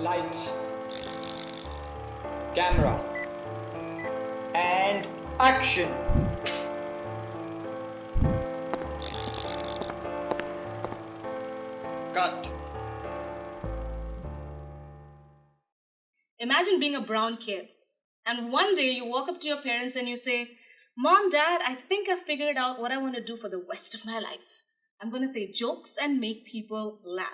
Lights, camera, and action. Cut. Imagine being a brown kid, and one day you walk up to your parents and you say, Mom, Dad, I think I figured out what I want to do for the rest of my life. I'm going to say jokes and make people laugh.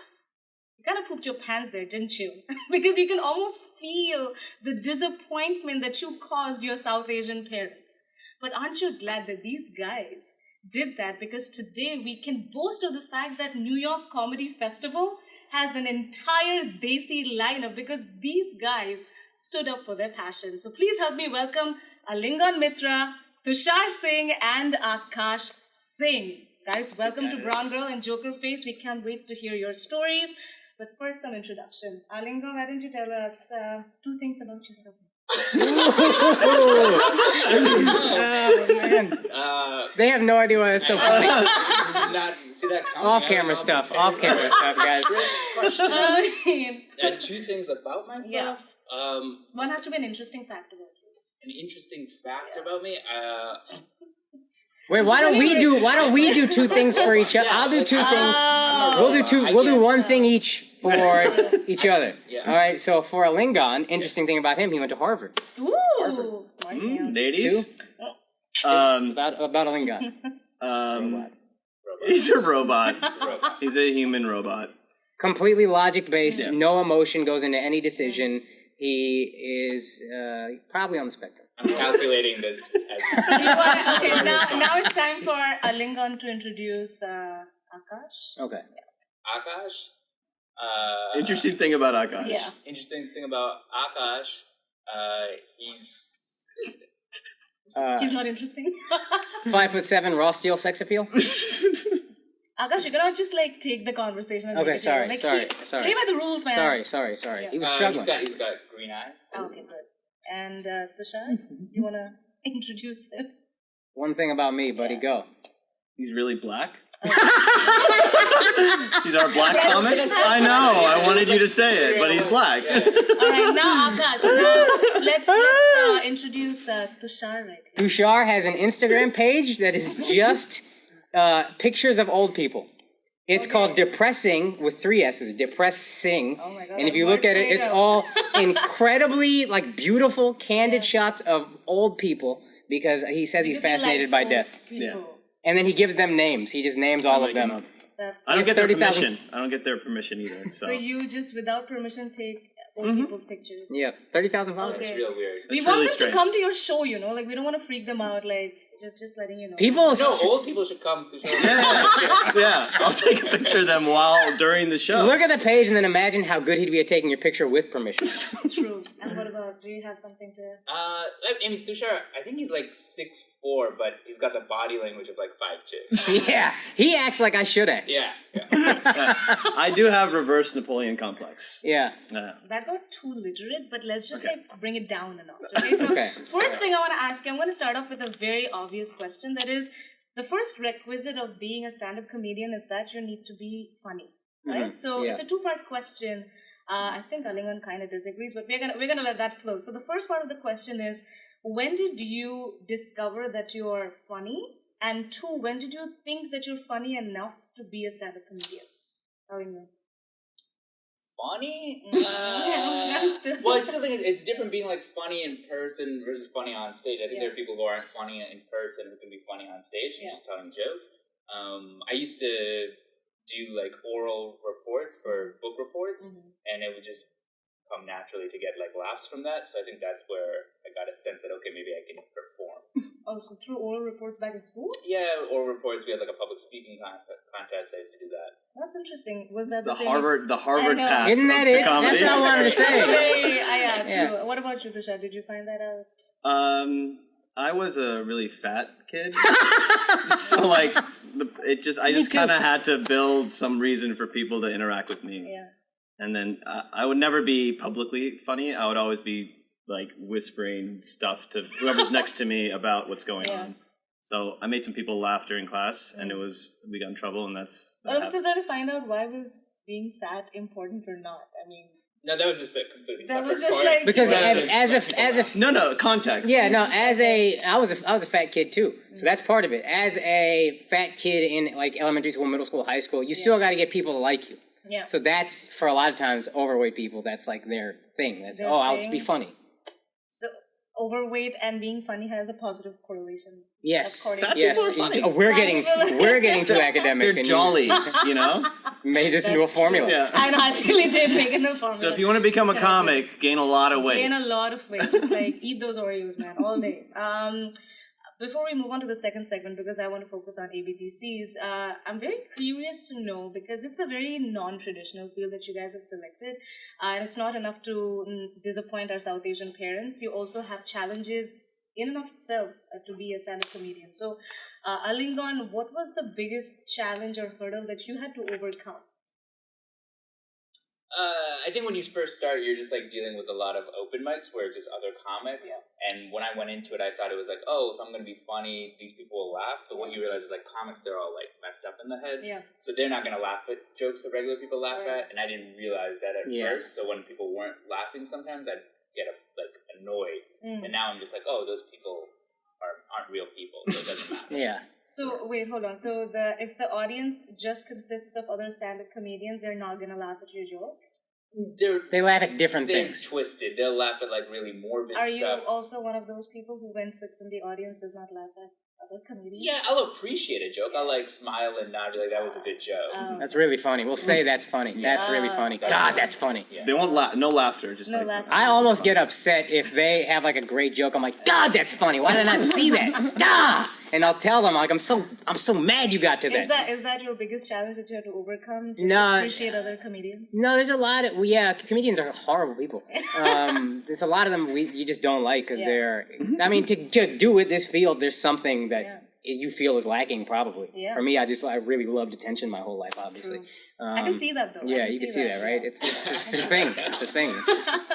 You kind of pooped your pants there, didn't you? Because you can almost feel the disappointment that you caused your South Asian parents. But aren't you glad that these guys did that? Because today we can boast of the fact that New York Comedy Festival has an entire Desi lineup because these guys stood up for their passion. So please help me welcome Alingan Mitra, Tushar Singh, and Akash Singh. Guys, welcome to Brown Girl and JokerFace. We can't wait to hear your stories. But first, some introduction. Alingan, why don't you tell us 2 things about yourself? Oh, man. They have no idea why it's so funny. Not see that Off-camera stuff, guys. Question. 2 things about myself. Yeah. One has to be an interesting fact about you. An interesting fact about me. Wait, why don't we do 2 things for each other? I'll do 2 things. We'll do 1 thing each for each other. Yeah. All right. So for Alingan, interesting thing about him, he went to Harvard. Ooh, Harvard. Smart man. Ladies. About Alingan. Robot. He's a robot. He's a human robot. Completely logic based. Yeah. No emotion goes into any decision. He is probably on the spectrum. I'm calculating this. Okay, now it's time for Alingan to introduce Akash. Okay. Akash. Interesting thing about Akash. Yeah. Interesting thing about Akash. He's not interesting. 5'7", raw steel sex appeal. Akash, you cannot just take the conversation. And Okay, make it sorry. Play by the rules, man. Sorry. Yeah. He was struggling. He's got green eyes. Oh, okay, good. And Tushar, you want to introduce him? 1 thing about me, buddy, go. He's really black. He's our black comic. I know. I wanted you to say it, but he's black. All right, now Akash. Now let's introduce Tushar. Right here. Tushar has an Instagram page that is just pictures of old people. It's called Depressing with 3 S's. Depressing. Oh my God, and if you look at it, it's all incredibly beautiful, candid shots of old people because he says he's fascinated by death. Yeah. And then he gives them names. He just names all of them. I don't get their permission. I don't get their permission either. So you just, without permission, take old people's pictures. Yeah, 30,000 followers. It's real weird. We want them to come to your show, we don't want to freak them out, just letting you know. No, old people should come to the show. Yeah, I'll take a picture of them during the show. Look at the page and then imagine how good he'd be at taking your picture with permission. True. And what about, do you have something to... Tushar, I think he's 6'4", but he's got the body language of 5 chicks. Yeah, he acts like I should act. Yeah. I do have reverse Napoleon complex. Yeah. That got too literate, but let's just bring it down a notch. Okay, so first thing I want to ask you, I'm going to start off with a very obvious question. That is, the first requisite of being a stand-up comedian is that you need to be funny, right? So it's a 2-part question. I think Alingan kind of disagrees, but we're gonna let that flow. So the first part of the question is, when did you discover that you're funny? And 2, when did you think that you're funny enough to be a stand-up comedian? Alingan. Funny? I'm still... Well, I still think it's different being funny in person versus funny on stage. I think there are people who aren't funny in person who can be funny on stage and just telling jokes. I used to do oral reports for book reports, and it would just come naturally to get laughs from that. So I think that's where I got a sense that maybe I can perform. Oh, so through oral reports back in school? Yeah, oral reports. We had a public speaking contest. I used to do that. That's interesting. Was that the Harvard path? Isn't that it? Comedy? That's what I wanted to say. True. What about you, Tushar? Did you find that out? I was a really fat kid, so I just kind of had to build some reason for people to interact with me. Yeah. And then I would never be publicly funny. I would always be whispering stuff to whoever's next to me about what's going on. So I made some people laugh during class, and we got in trouble, and that's. But I'm still trying to find out why was being fat important or not. I mean, No, that was just a completely That separate was just part. like Because as a No, context. yeah, no, I was a fat kid too, so that's part of it. As a fat kid in like elementary school, middle school, high school, you still got to get people to like you. Yeah. So that's for a lot of times overweight people. That's like their thing. That's Their I'll thing. be funny. So overweight and being funny has a positive correlation. Yes, According yes. people are funny. We're getting too academic. They're and you jolly, you know? Made this into a That's formula. Yeah. I know, I really did make it a formula. So if you want to become a comic, gain a lot of weight. Gain a lot of weight, just like eat those Oreos, man, all day. Before we move on to the second segment, because I want to focus on ABDCs, I'm very curious to know, because it's a very non-traditional field that you guys have selected, and it's not enough to disappoint our South Asian parents. You also have challenges in and of itself to be a stand-up comedian. So, Alingon, what was the biggest challenge or hurdle that you had to overcome? I think when you first start, you're just like dealing with a lot of open mics where it's just other comics. Yeah. And when I went into it, I thought it was like, oh, if I'm going to be funny, these people will laugh. But what you realize is like comics, they're all like messed up in the head. Yeah. So they're not going to laugh at jokes that regular people laugh at. And I didn't realize that at first. So when people weren't laughing sometimes, I'd get annoyed. And now I'm just like, oh, those people aren't real people. So it doesn't matter. Yeah. So wait, hold on. So if the audience just consists of other stand-up comedians, they're not going to laugh at your joke? They laugh at different they're things. Twisted. They'll laugh at like really morbid Are stuff. you also one of those people who, when sits in the audience, does not laugh at other comedians? Yeah, I'll appreciate a joke. I'll like smile and nod, be like, that was a good joke. That's really funny. We'll say that's funny. That's really funny. God, that's funny. Yeah. They won't no laughter. Just No like laughter. I almost get upset if they have like a great joke. I'm like, God, that's funny. Why did I not see that? Duh! And I'll tell them like, I'm so mad you got to that. Is that your biggest challenge that you have to overcome? Just No. to appreciate other comedians? No, there's a lot of comedians are horrible people. There's a lot of them you just don't like because they're. I mean, to do with this field, there's something that you feel is lacking probably. Yeah. For me, I really loved attention my whole life, obviously. I can see that though. Yeah, you can see that, right? It's a thing. It's a thing.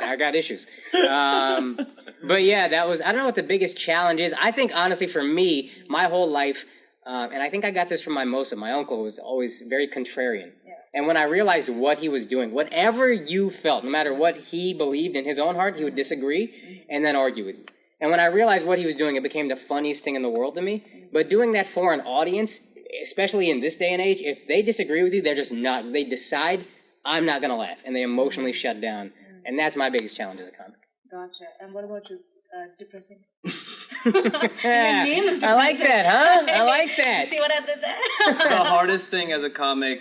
I got issues. But yeah, I don't know what the biggest challenge is. I think honestly for me, my whole life, and I think I got this from my uncle was always very contrarian. Yeah. And when I realized what he was doing, whatever you felt, no matter what he believed in his own heart, he would disagree and then argue with you. And when I realized what he was doing, it became the funniest thing in the world to me. But doing that for an audience, especially in this day and age, if they disagree with you, they're just not. They decide, I'm not going to laugh. And they emotionally shut down. And that's my biggest challenge as a comic. Gotcha. And what about you? Depressing? Your name is depressing. I like that, huh? I like that. You see what I did there? The hardest thing as a comic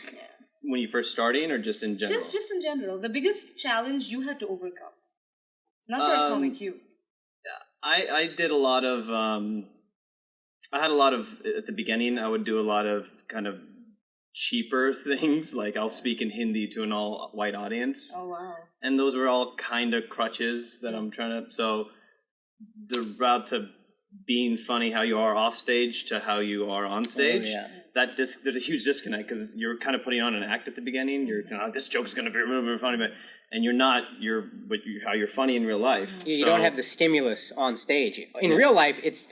when you first starting or just in general? Just in general. The biggest challenge you had to overcome. Not for a comic, you. I did a lot of, I had a lot of, at the beginning, I would do a lot of kind of cheaper things, like I'll speak in Hindi to an all-white audience. Oh, wow. And those were all kind of crutches that I'm trying to, so the route to being funny how you are off stage to how you are on stage, there's a huge disconnect because you're kind of putting on an act at the beginning. You're kind of, this joke's going to be really funny, and you're not, how you're funny in real life. You don't have the stimulus on stage. In real life, it's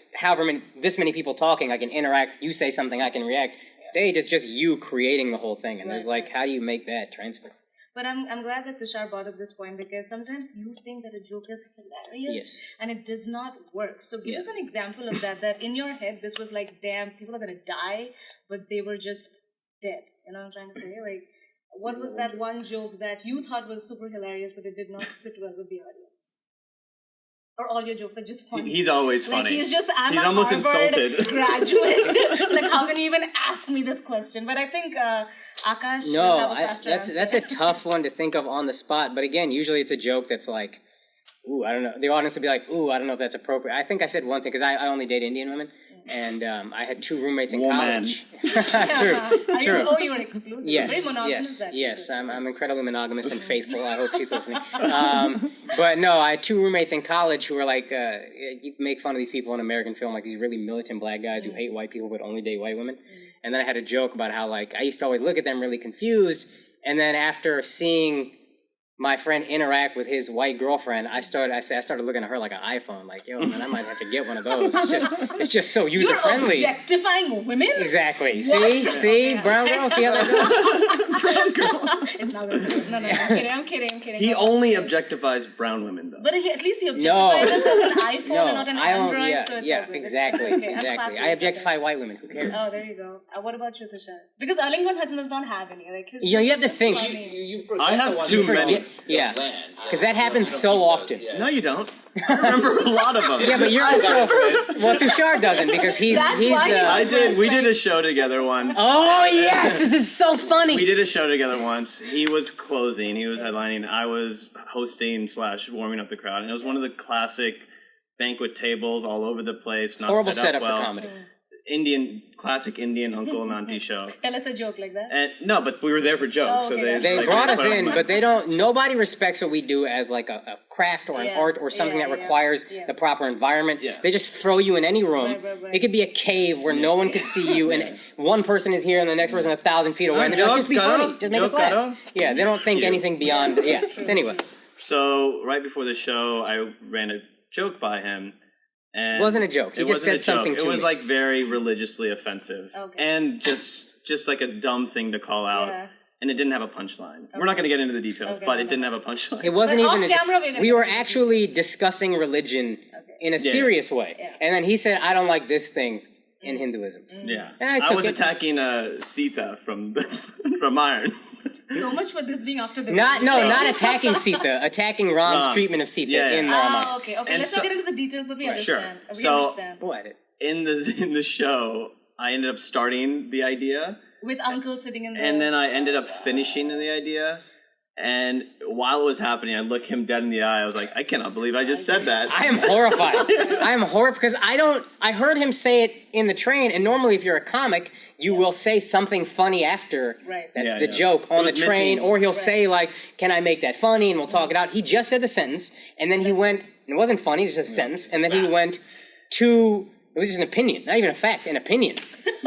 this many people talking, I can interact, you say something, I can react. Stage, it's just you creating the whole thing, and there's like, how do you make that transfer? But I'm glad that Tushar brought up this point because sometimes you think that a joke is hilarious and it does not work. So give us an example of that in your head, this was like, damn, people are going to die, but they were just dead. You know what I'm trying to say? Like, what was that one joke that you thought was super hilarious, but it did not sit well with the audience? Or all your jokes are just funny? He's always funny. Like he's almost insulted. Graduate. Like, how can you even ask me this question? But I think Akash will have a faster answer. That's a tough one to think of on the spot. But again, usually it's a joke that's like, ooh, I don't know. The audience would be like, ooh, I don't know if that's appropriate. I think I said one thing because I only date Indian women. And I had 2 roommates in college. True. You were exclusive. Yes, very monogamous. yes. I'm incredibly monogamous and faithful. I hope she's listening. But no, I had 2 roommates in college who were like, you make fun of these people in American film, like these really militant black guys who hate white people but only date white women. And then I had a joke about how like I used to always look at them really confused. And then after seeing my friend interact with his white girlfriend, I started looking at her like an iPhone, like, yo, man, I might have to get one of those. It's just so user friendly. You're objectifying women? Exactly. What? See, brown girl. See how that goes? Brown girl. It's not gonna say no. I'm kidding. He only objectifies brown women, though. But at least he objectifies us as an iPhone and not an I don't, Android, yeah, so it's yeah, all good. exactly, It's okay. exactly. I objectify white women. Who cares? Oh, there you go. What about you, Tushar? Because Arlington Hudson does not have any. Like his You have to just think. funny. You forget I have the ones too that many. don't Yeah. land. Because that happens You don't so keep those, often. yeah. No, you don't. I remember a lot of them. Yeah, but you're also well. Tushar doesn't because he's. That's why he's I did. We Like- did a show together once. Oh yes, this is so funny. We did a show together once. He was closing. He was headlining. I was hosting / warming up the crowd, and it was one of the classic banquet tables all over the place. Not Horrible set setup up well. for comedy. Classic Indian uncle and auntie show. Tell us a joke like that. And no, but we were there for jokes, Oh, so okay, they that's They like, brought us put in, up- but they don't. Nobody respects what we do as like a craft or an Yeah, art or something yeah, that requires yeah. the proper environment. Yeah. They just throw you in any room. Right. It could be a cave where no one could see you, and one person is here and the next person 1,000 feet away. And they're like, just be funny, just make us laugh. Yeah, they don't think anything beyond. Yeah. Anyway, So right before the show, I ran a joke by him. And it wasn't a joke. He it just wasn't said a joke. something to me. It was like very religiously offensive, Okay. and just like a dumb thing to call out. Yeah. And it didn't have a punchline. We're not going to get into the details, Okay, but no, it didn't have a punchline. It wasn't But even. off camera, we're gonna We were get into actually discussing religion in a Yeah. serious way, Yeah. and then he said, "I don't like this thing in Hinduism." Yeah, And I I took was it. attacking Sita from from Iron. So much for this being after the Not attacking Sita, attacking Ram's Ram. treatment of Sita Yeah, yeah. in the Ramayana. Okay. And Let's so- not get into the details, but we Sure. understand. We So- understand. Go at it. In the show, I ended up starting the idea, With Uncle sitting in the... and then I ended up finishing the idea. And while it was happening, I looked him dead in the eye. I was like, I cannot believe I just said that. I am horrified. I am horrified because I heard him say it in the train, and normally if you're a comic, you will say something funny after Right. that's Yeah, the yeah. joke on It the was train, missing. or he'll say like, can I make that funny, and we'll talk it out. He just said the sentence, and then he went, and it wasn't funny, it was just a sentence, and then he went to, it was just an opinion, not even a fact, an opinion.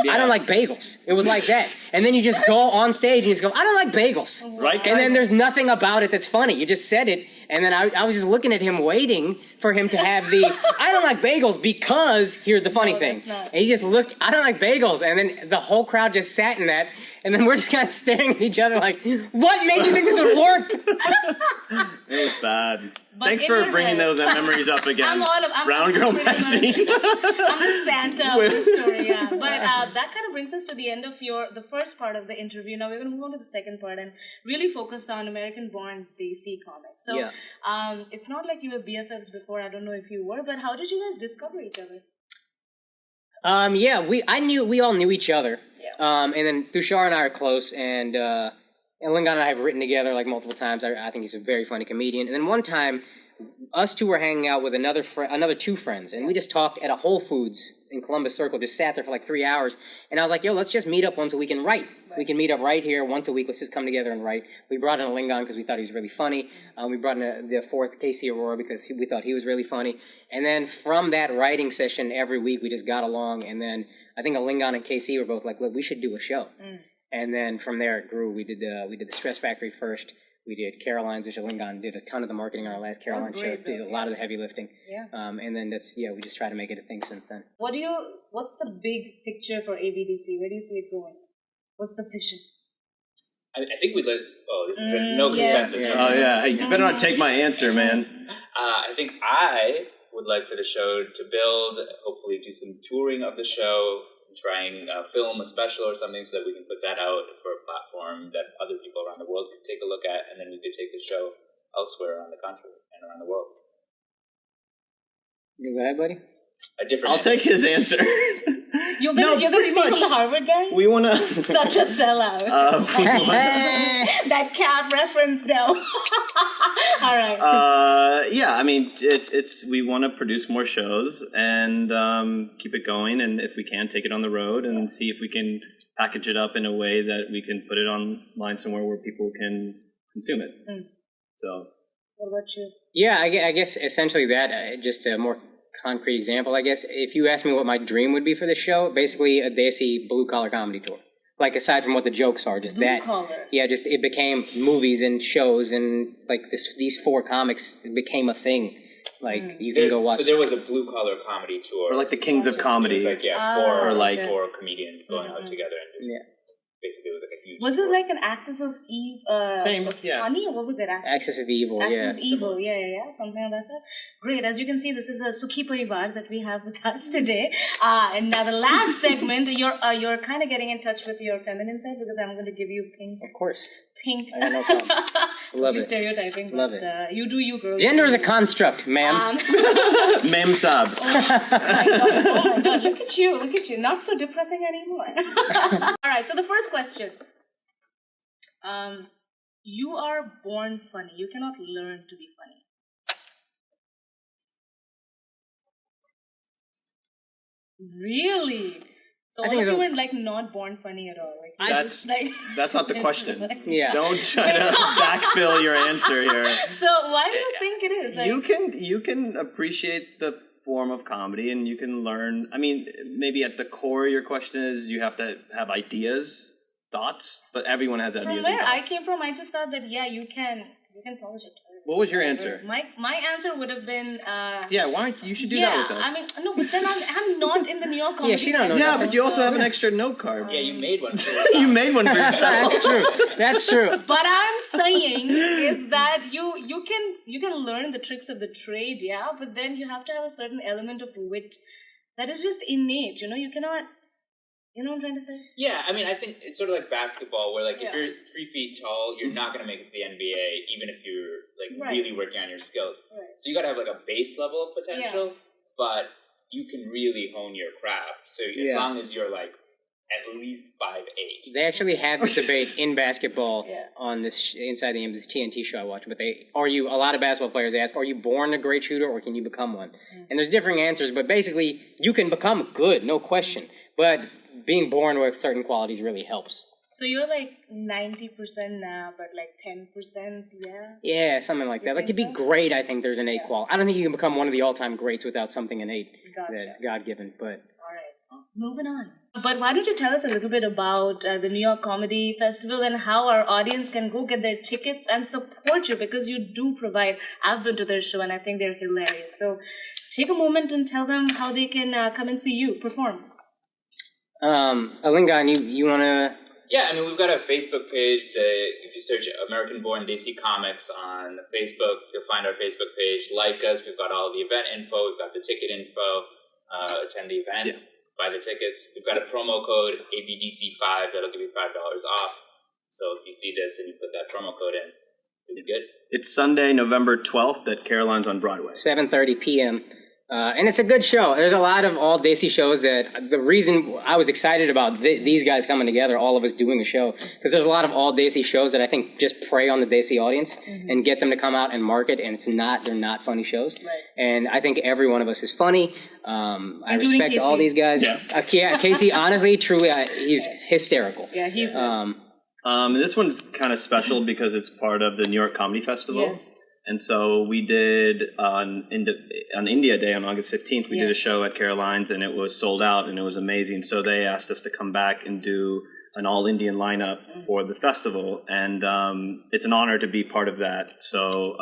I don't like bagels. It was like that. And then you just go on stage and you just go, I don't like bagels. Right, guys? And then there's nothing about it that's funny. You just said it, and then I was just looking at him waiting for him to have the, I don't like bagels because here's the funny No, thing. that's not. And he just looked, I don't like bagels. And then the whole crowd just sat in that, and then we're just kind of staring at each other like, what made you think this would work? It was bad. But Thanks in for your bringing head- those memories up again. I'm Brown Girl pretty much- Magazine. I'm the Santa of the story, yeah. But that kind of brings us to the end of the first part of the interview. Now we're going to move on to the second part and really focus on American Born Desi Comics. So Yeah. it's not like you were BFFs before. I don't know if you were, but how did you guys discover each other? Yeah, we all knew each other. Yeah. And then Tushar and I are close, and Lingan and I have written together like multiple times. I think he's a very funny comedian. And then one time, us two were hanging out with another two friends, and we just talked at a Whole Foods in Columbus Circle, just sat there for like 3 hours. And I was like, yo, let's just meet up once a week and write. We can meet up right here once a week. Let's just come together and write. We brought in a Lingan because we thought he was really funny. We brought in the fourth, Casey Aurora, because we thought he was really funny. And then from that writing session every week, we just got along. And then I think Lingan and Casey were both like, look, we should do a show. And then from there it grew. We did the Stress Factory first. We did Caroline's, which Lingan did a ton of the marketing on our last Caroline show. great, Did a lot of the heavy lifting. Yeah. And then we just try to make it a thing since then. What's the big picture for ABDC? Where do you see it going? What's the vision? I think we'd let. Oh, this is no yes. consensus. Yeah. no Oh consensus. yeah, hey, you better not take my answer, man. I think I would like for the show to build, hopefully do some touring of the show, try and film a special or something so that we can put that out for a platform that other people around the world could take a look at, and then we could take the show elsewhere around the country and around the world. You go ahead, buddy. A different. I'll take his answer. You're gonna pretty steal much. from the Harvard guy? We want to. Such a sellout. That cat reference now. All right. Yeah, I mean, it's we want to produce more shows and keep it going, and if we can, take it on the road and see if we can package it up in a way that we can put it online somewhere where people can consume it. So. What about you? Yeah, I guess essentially that. Just a more concrete example, I guess. If you ask me what my dream would be for this show, basically a Desi blue-collar comedy tour. Like, aside from what the jokes are, just that. Blue-collar. Yeah, just it became movies and shows, and like these four comics became a thing. Like, you can go watch. So there was a blue-collar comedy tour. Or like the Kings of It Comedy. was like, Or like- four comedians going out together and just basically it was like a huge. Was it like an Axis of Eve? Same, yeah. Funny, or what was it? Axis of Evil, Axis yeah. of Evil, yeah, something like that. Sir. Great. As you can see, this is a Sukhi Parivar that we have with us today. And now the last segment, you're kind of getting in touch with your feminine side because I'm going to give you pink. Of course. Pink. I got no problem. Love it. Stereotyping. Love but, it. You do you, girls. Gender is a construct, ma'am. Mem sab. Oh my god, look at you. Not so depressing anymore. Alright, so the first question. You are born funny. You cannot learn to be funny. Really? So all of you were like not born funny at all. Like, that's not the question. Yeah. Don't try to backfill your answer here. So why do you think it is? Like, You can appreciate the form of comedy and you can learn. I mean, maybe at the core your question is you have to have ideas, thoughts, but everyone has ideas. From where and I thoughts. came from, I just thought that you can polish it. What was your answer? My answer would have been yeah, why don't you should do that with us? I mean, no, but then I'm not in the New York Comedy she don't know Festival, yeah, but you also have an extra note card. Yeah, you made one. For yourself. You made one for yourself. That's true. That's true. What I'm saying is that you can learn the tricks of the trade, yeah, but then you have to have a certain element of wit that is just innate. You cannot. You know what I'm trying to say? Yeah, I mean, I think it's sort of like basketball, where like if Yeah. you're 3 feet tall, you're not going to make it to the NBA, even if you're like Right. really working on your skills. Right. So you got to have like a base level of potential, but you can really hone your craft. So as long as you're like at least 5'8". They actually had this debate in basketball Yeah. on this Inside the Game, this TNT show I watch. But a lot of basketball players ask, are you born a great shooter or can you become one? And there's differing answers, but basically you can become good, no question. But being born with certain qualities really helps. So you're like 90% now, but like 10%, yeah? Yeah, something like that. Like to be great, I think there's an innate quality. I don't think you can become one of the all-time greats without something innate that's God-given. But all right, moving on. But why don't you tell us a little bit about the New York Comedy Festival and how our audience can go get their tickets and support you, because you do provide. I've been to their show and I think they're hilarious. So take a moment and tell them how they can come and see you perform. Alingan, you want to... Yeah, I mean, we've got a Facebook page that if you search American Born Desi Comics on Facebook, you'll find our Facebook page. Like us, we've got all the event info, we've got the ticket info, attend the event, buy the tickets. We've got a promo code, ABDC5, that'll give you $5 off. So if you see this and you put that promo code in, it'll be good. It's Sunday, November 12th at Caroline's on Broadway. 7:30 p.m. And it's a good show. There's a lot of all Desi shows that the reason I was excited about these guys coming together, all of us doing a show, because there's a lot of all Desi shows that I think just prey on the Desi audience and get them to come out and market, and they're not funny shows. Right. And I think every one of us is funny. I respect Casey. all these guys. Yeah. Casey, honestly, truly, he's hysterical. Yeah, he's good. This one's kind of special because it's part of the New York Comedy Festival. Yes. And so we did on India Day on August 15th, we did a show at Caroline's and it was sold out and it was amazing. So they asked us to come back and do an all Indian lineup for the festival. And it's an honor to be part of that. So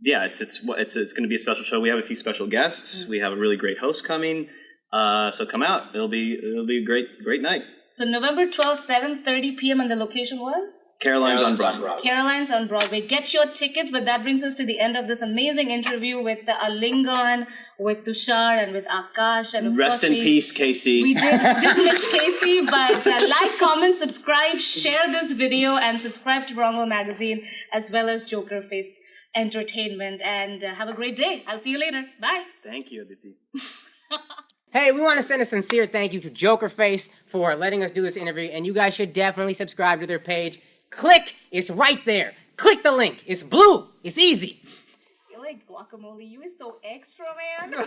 it's going to be a special show. We have a few special guests. We have a really great host coming. So come out. It'll be a great night. So November 12th, 7:30 p.m. and the location was? Caroline's on Broadway. Caroline's on Broadway. Get your tickets, but that brings us to the end of this amazing interview with Alingan, with Tushar, and with Akash. And of Rest course in peace, Casey. We did miss Casey, but like, comment, subscribe, share this video, and subscribe to Bronco Magazine, as well as JokerFace Entertainment. And have a great day. I'll see you later. Bye. Thank you, Aditi. Hey, we want to send a sincere thank you to JokerFace for letting us do this interview, and you guys should definitely subscribe to their page. Click, it's right there. Click the link. It's blue. It's easy. You're like guacamole. You is so extra, man.